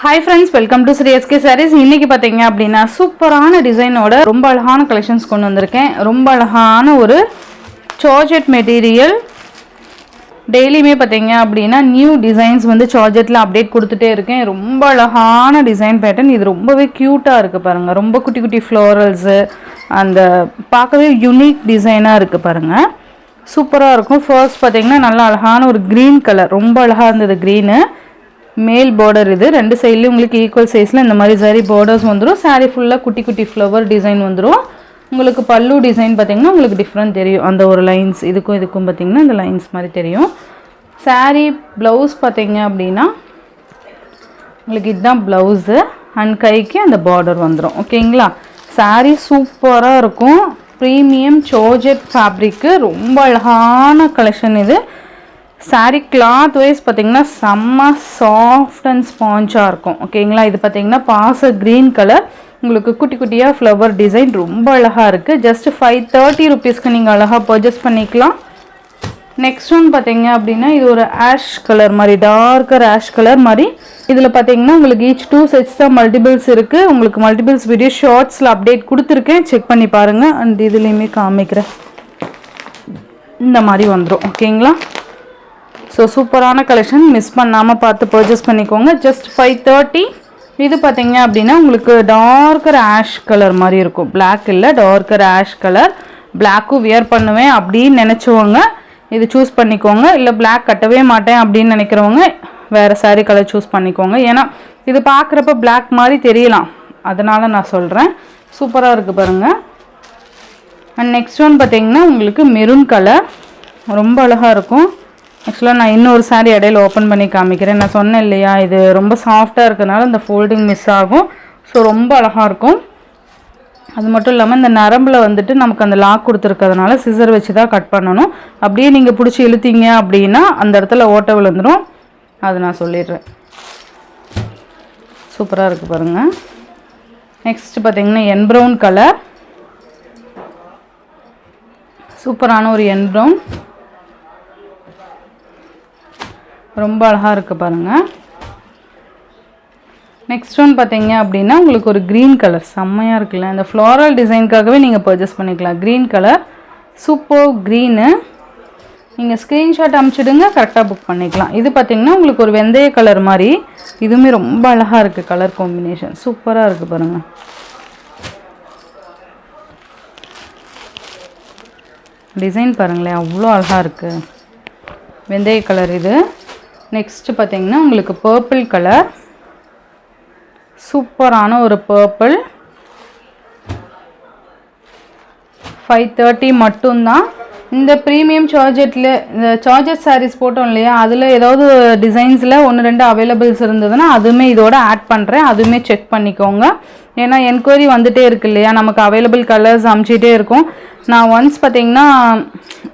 Hi friends, welcome to Sri SK Sarees. இன்னைக்கு பாத்தீங்க அப்படினா சூப்பரான டிசைனோட ரொம்ப அழகான கலெக்ஷன்ஸ் கொண்டு வந்திருக்கேன். ரொம்ப அழகான ஒரு ஜார்ஜெட் மெட்டீரியல். டெய்லியுமே பாத்தீங்க அப்படினா நியூ டிசைன்ஸ் வந்து ஜார்ஜெட்ல அப்டேட் கொடுத்துட்டே இருக்கேன். ரொம்ப அழகான டிசைன் பேட்டர்ன். இது ரொம்பவே கியூட்டா இருக்கு பாருங்க. ரொம்ப குட்டி குட்டி ஃப்ளோரல்ஸ் அந்த பார்க்கவே யூனிக் டிசைனா இருக்கு பாருங்க. சூப்பரா இருக்கும். ஃபர்ஸ்ட் பாத்தீங்கன்னா நல்ல அழகான ஒரு green கலர். ரொம்ப அழகா இருந்தது green. மேல் border இது ரெண்டு சைடுலயும் உங்களுக்கு ஈக்குவல் சைஸ்ல இந்த மாதிரி saree borders வந்துரும். saree ஃபுல்லா குட்டி குட்டி ஃப்ளவர் டிசைன் வந்துரும். உங்களுக்கு பல்லு டிசைன் பாத்தீங்கன்னா உங்களுக்கு டிஃபரண்ட் தெரியும். அந்த ஒரு லைன்ஸ் இதுக்கும் பாத்தீங்கன்னா இந்த லைன்ஸ் மாதிரி தெரியும். saree blouse பாத்தீங்க அப்படினா உங்களுக்கு இதுதான் blouse and கைக்கு அந்த border வந்துரும். ஓகேங்களா? saree சூப்பரா இருக்கும். பிரீமியம் ஜார்ஜெட் ஃபேப்ரிக் ரொம்ப அழகான கலெக்ஷன் இது. saree cloth wise பாத்தீங்கன்னா செம்ம சாஃப்ட் அண்ட் ஸ்பாஞ்சா இருக்கும். ஓகேங்களா? இது பாத்தீங்கன்னா பாச green கலர் உங்களுக்கு குட்டி குட்டியா ஃப்ளவர் டிசைன் ரொம்ப அழகா இருக்கு. ஜஸ்ட் 530 ரூபீஸ்க்கு நீங்க அழகா பர்ச்சேஸ் பண்ணிக்கலாம். நெக்ஸ்ட் ஒன் பாத்தீங்க அப்படின்னா இது ஒரு ஆஷ் கலர் மாதிரி டார்க்கர் ஆஷ் கலர் மாதிரி. இதுல பாத்தீங்கன்னா உங்களுக்கு each 2 sets தான் மல்டிபிள்ஸ் இருக்கு. உங்களுக்கு மல்டிபிள்ஸ் வீடியோ ஷார்ட்ஸ்ல அப்டேட் கொடுத்துருக்கேன், செக் பண்ணி பாருங்க. அண்ட் இதுலயுமே காமிக்கிறேன். இந்த மாதிரி வந்துரும். ஓகேங்களா? ஸோ சூப்பரான கலெக்ஷன், மிஸ் பண்ணாமல் பார்த்து பர்ச்சேஸ் பண்ணிக்கோங்க. ஜஸ்ட் 530. இது பார்த்தீங்க அப்படின்னா உங்களுக்கு டார்க்கர் ஆஷ் கலர் மாதிரி இருக்கும். பிளாக் இல்லை, டார்க்கர் ஆஷ் கலர். பிளாக்கும் வியர் பண்ணுவேன் அப்படின்னு நினச்சவங்க இது சூஸ் பண்ணிக்கோங்க. இல்லை பிளாக் கட்டவே மாட்டேன் அப்படின்னு நினைக்கிறவங்க வேறு saree கலர் சூஸ் பண்ணிக்கோங்க. ஏன்னா இது பார்க்குறப்ப பிளாக் மாதிரி தெரியலாம், அதனால் நான் சொல்கிறேன். சூப்பராக இருக்குது பாருங்கள். அண்ட் நெக்ஸ்ட் ஒன் பார்த்தீங்கன்னா உங்களுக்கு மெரூன் கலர் ரொம்ப அழகாக இருக்கும். ஆக்சுவலாக நான் இன்னொரு saree இடையில ஓப்பன் பண்ணி காமிக்கிறேன். நான் சொன்னேன் இல்லையா, இது ரொம்ப சாஃப்டாக இருக்கிறதுனால இந்த ஃபோல்டிங் மிஸ் ஆகும். ஸோ ரொம்ப அழகாக இருக்கும். அது மட்டும் இல்லாமல் இந்த நரம்பில் வந்துட்டு நமக்கு அந்த லாக் கொடுத்துருக்கிறதுனால சிசர் வச்சு தான் கட் பண்ணணும். அப்படியே நீங்கள் பிடிச்சி இழுத்தீங்க அப்படின்னா அந்த இடத்துல ஓட்டை விழுந்துடும். அது நான் சொல்லிடுறேன். சூப்பராக இருக்குது பாருங்கள். நெக்ஸ்ட் பார்த்தீங்கன்னா என் ப்ரௌன் கலர். சூப்பரான ஒரு என் ப்ரௌன் ரொம்ப அழகாக இருக்குது பாருங்கள். நெக்ஸ்ட் ஒன் பார்த்தீங்க அப்படின்னா உங்களுக்கு ஒரு க்ரீன் கலர் செம்மையாக இருக்குல்ல. இந்த ஃப்ளாரல் டிசைனுக்காகவே நீங்கள் பர்ச்சேஸ் பண்ணிக்கலாம். Green colour super green. நீங்கள் ஸ்க்ரீன்ஷாட் அனுப்பிச்சிடுங்க, கரெக்டாக புக் பண்ணிக்கலாம். இது பார்த்தீங்கன்னா உங்களுக்கு ஒரு வெந்தய கலர் மாதிரி. இதுவுமே ரொம்ப அழகாக இருக்குது. கலர் காம்பினேஷன் சூப்பராக இருக்குது பாருங்கள். டிசைன் பாருங்களேன், அவ்வளோ அழகாக இருக்குது. வெந்தய கலர் இது. நெக்ஸ்ட் பார்த்தீங்கன்னா உங்களுக்கு பர்பிள் கலர். சூப்பரான ஒரு பர்பிள். 530 மட்டும்தான். இந்த ப்ரீமியம் சார்ஜெட்டில் இந்த சார்ஜெட் சாரீஸ் போட்டோம் இல்லையா, அதில் ஏதாவது டிசைன்ஸில் 1-2 அவைலபிள்ஸ் இருந்ததுன்னா அதுவுமே இதோட ஆட் பண்ணுறேன். அதுவுமே செக் பண்ணிக்கோங்க. ஏன்னா என்கொயரி வந்துகிட்டே இருக்கு இல்லையா, நமக்கு அவைலபிள் கலர்ஸ் அமுச்சிட்டே இருக்கும். நான் ஒன்ஸ் பார்த்தீங்கன்னா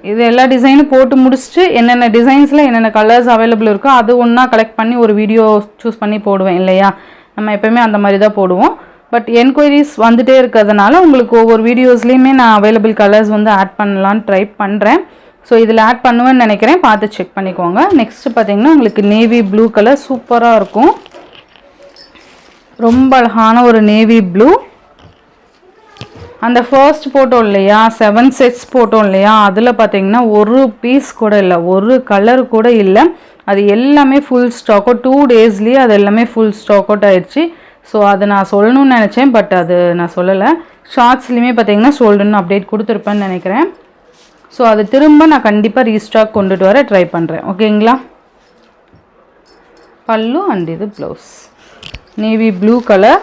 இது எல்லா டிசைனும் போட்டு முடிச்சுட்டு என்னென்ன டிசைன்ஸில் என்னென்ன கலர்ஸ் அவைலபிள் இருக்கோ அது ஒன்றா கலெக்ட் பண்ணி ஒரு வீடியோ சூஸ் பண்ணி போடுவேன் இல்லையா. நம்ம எப்போயுமே அந்த மாதிரி தான் போடுவோம். பட் என்கொயரிஸ் வந்துகிட்டே இருக்கிறதுனால உங்களுக்கு ஒவ்வொரு வீடியோஸ்லேயுமே நான் அவைலபிள் கலர்ஸ் வந்து ஆட் பண்ணலான்னு ட்ரை பண்ணுறேன். ஸோ இதில் ஆட் பண்ணுவேன்னு நினைக்கிறேன், பார்த்து செக் பண்ணிக்கோங்க. நெக்ஸ்ட்டு பார்த்தீங்கன்னா உங்களுக்கு நேவி ப்ளூ கலர் சூப்பராக இருக்கும். ரொம்ப அழகான ஒரு நேவி ப்ளூ. அந்த ஃபர்ஸ்ட் போட்டோம் இல்லையா, 7 sets போட்டோம் இல்லையா, அதில் பார்த்தீங்கன்னா ஒரு பீஸ் கூட இல்லை, ஒரு கலர் கூட இல்லை. அது எல்லாமே ஃபுல் ஸ்டாக் அவுட். 2 daysலேயே அது எல்லாமே ஃபுல் ஸ்டாக் அவுட் ஆயிடுச்சு. ஸோ அது நான் சொல்லணும்னு நினச்சேன், பட் அது நான் சொல்லலை. ஷார்ட்ஸ்லேயுமே பார்த்தீங்கன்னா சோல்டுன்னு அப்டேட் கொடுத்துருப்பேன்னு நினைக்கிறேன். ஸோ அது திரும்ப நான் கண்டிப்பாக ரீஸ்டாக் கொண்டுட்டு வர ட்ரை பண்ணுறேன். ஓகேங்களா? பல்லு அண்ட் இது ப்ளவுஸ் நேவி ப்ளூ கலர்.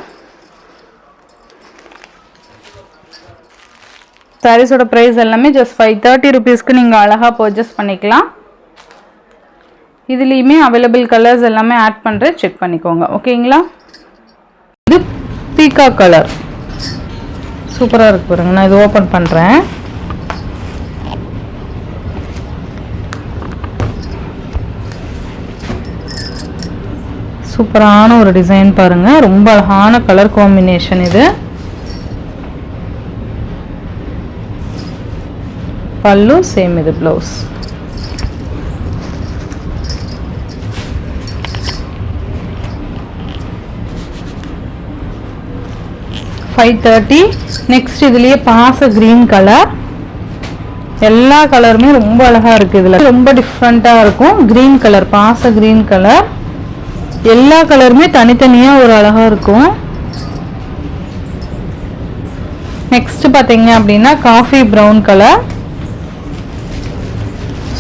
சாரீஸோட ப்ரைஸ் எல்லாமே ஜஸ்ட் 530 ரூபீஸ்க்கு நீங்கள் அழகாக பர்ச்சேஸ் பண்ணிக்கலாம். இதுலேயுமே அவைலபிள் கலர்ஸ் எல்லாமே ஆட் பண்ணுறேன், செக் பண்ணிக்கோங்க. ஓகேங்களா? இது பீகா கலர் சூப்பராக இருக்கு பாருங்க. நான் இது ஓப்பன் பண்ணுறேன். சூப்பரான ஒரு டிசைன் பாருங்கள். ரொம்ப அழகான கலர் காம்பினேஷன் இது. பல்லு சேம், இது ப்ளவுஸ். 530. நெக்ஸ்ட் இதுலயே பாச கிரீன் கலர். எல்லா கலருமே ரொம்ப அழகா இருக்கு. இதுல ரொம்ப டிஃப்ரெண்டா இருக்கும். கிரீன் கலர், பாச கிரீன் கலர். எல்லா கலருமே தனித்தனியா ஒரு அழகா இருக்கும். நெக்ஸ்ட் பாத்தீங்க அப்படின்னா காஃபி பிரவுன் கலர்.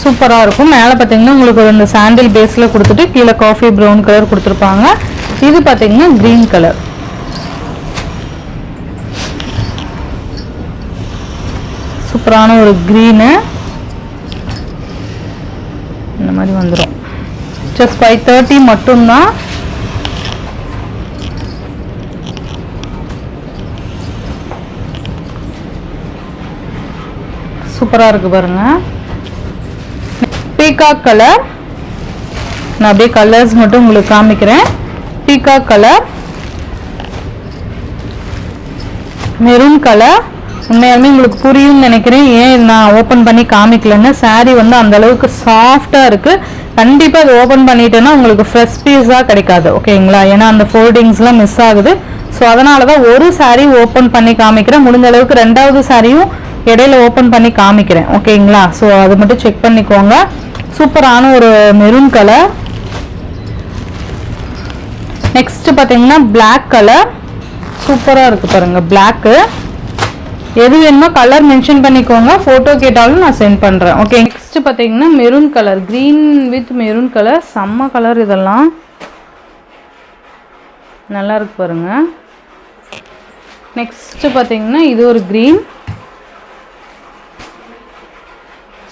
சூப்பரா இருக்கும். மேல பாத்தீங்கன்னா உங்களுக்கு ஒரு இந்த சாண்டில் பேஸ்ல கொடுத்துட்டு கீழே காஃபி பிரவுன் கலர் கொடுத்துருப்பாங்க. இது பாத்தீங்கன்னா கிரீன் கலர். சூப்பரான ஒரு கிரீனு இந்த மாதிரி வந்துடும். ஜஸ்ட் 530 மட்டும்தான். சூப்பரா இருக்கு பாருங்க. Peacock colour. நான் அப்படியே கலர்ஸ் மட்டும் உங்களுக்கு காமிக்கிறேன். Peacock colour, maroon colour. உண்மையாலுமே உங்களுக்கு புரியும் நினைக்கிறேன் ஏன் நான் ஓப்பன் பண்ணி காமிக்கலன்னு. சாரீ வந்து அந்த அளவுக்கு சாஃப்டா இருக்கு. கண்டிப்பா இது ஓப்பன் பண்ணிட்டேன்னா உங்களுக்கு ஃப்ரெஷ் பீஸா கிடைக்காது. ஓகேங்களா? ஏன்னா அந்த ஃபோல்டிங்ஸ்லாம் மிஸ் ஆகுது. ஸோ அதனாலதான் ஒரு சாரீ ஓப்பன் பண்ணி காமிக்கிறேன். முடிஞ்ச அளவுக்கு ரெண்டாவது சாரியும் இடையில ஓப்பன் பண்ணி காமிக்கிறேன். ஓகேங்களா? ஸோ அதை மட்டும் செக் பண்ணிக்கோங்க. சூப்பரான ஒரு மெரூன் கலர். நெக்ஸ்ட் பாத்தீங்கன்னா பிளாக் கலர். சூப்பரா இருக்கு பாருங்க பிளாக். எது வேணுமோ கலர் மென்ஷன் பண்ணிக்கோங்க. போட்டோ கேட்டாலும் நான் சென்ட் பண்றேன். ஓகே. நெக்ஸ்ட் பாத்தீங்கன்னா maroon colour, green with maroon colour. செம்ம கலர். இதெல்லாம் நல்லா இருக்கு பாருங்க. நெக்ஸ்ட் பாத்தீங்கன்னா இது ஒரு கிரீன்.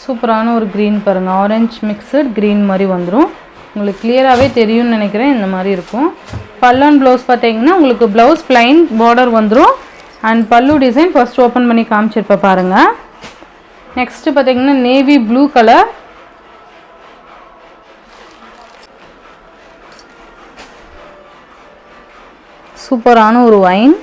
சூப்பரான ஒரு கிரீன் பாருங்க. ஆரஞ்சு மிக்சட் கிரீன் மாதிரி வந்துடும். உங்களுக்கு கிளியராகவே தெரியும்னு நினைக்கிறேன். இந்த மாதிரி இருக்கும். பல்லு அண்ட் ப்ளவுஸ் பார்த்தீங்கன்னா உங்களுக்கு ப்ளவுஸ் பிளைன் பார்டர் வந்துடும். அண்ட் பல்லு டிசைன் ஃபர்ஸ்ட் ஓப்பன் பண்ணி காமிச்சிருப்ப பாருங்க. நெக்ஸ்ட் பார்த்தீங்கன்னா நேவி ப்ளூ கலர். சூப்பரான ஒரு ஒயின்.